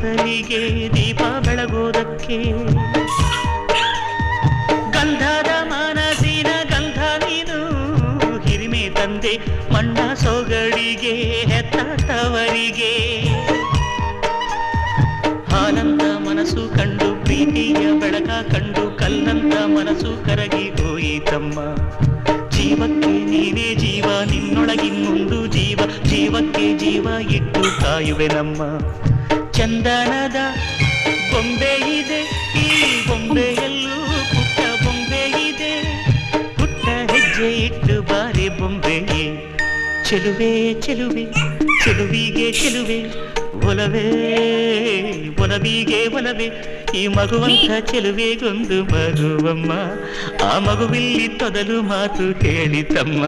ಮೊದಲಿಗೆ ದೀಪ ಬೆಳಗೋದಕ್ಕೆ ಗಂಧದ ಮನಸ್ಸಿನ ಗಂಧ ನೀನು ಹಿರಿಮೆ ತಂದೆ ಮಣ್ಣ ಸೊಗಡಿಗೆ ಹೆತ್ತವರಿಗೆ ಹಾಲಂತ ಮನಸ್ಸು ಕಂಡು ಪ್ರೀತಿಯ ಬೆಳಕ ಕಂಡು ಕಲ್ಲಂತ ಮನಸ್ಸು ಕರಗಿ ಹೋಯಿತಮ್ಮ ಜೀವಕ್ಕೆ ನೀನೇ ಜೀವ ನಿನ್ನೊಳಗಿನ್ನೊಂದು ಜೀವ ಜೀವಕ್ಕೆ ಜೀವ ಇಟ್ಟು ಕಾಯುವೆ ನಮ್ಮ ಚಂದನದ ಬೊಂಬೆ ಇದೆ ಈ ಬೊಂಬೆಯಲ್ಲೂ ಪುಟ್ಟ ಬೊಂಬೆ ಇದೆ ಪುಟ್ಟ ಹೆಜ್ಜೆ ಇಟ್ಟು ಬಾರಿ ಬೊಂಬೆಯೇ ಚೆಲುವೆ ಚೆಲುವೆ ಚೆಲುವಿಗೆ ಚೆಲುವೆ ಒಲವೇ ಒಲವಿಗೆ ಒಲವೇ ಈ ಮಗುವಂತ ಚೆಲುವೆಗೊಂದು ಮಗುವಮ್ಮ ಆ ಮಗುವಿಲ್ಲಿ ತೊದಲು ಮಾತು ಹೇಳಿತಮ್ಮ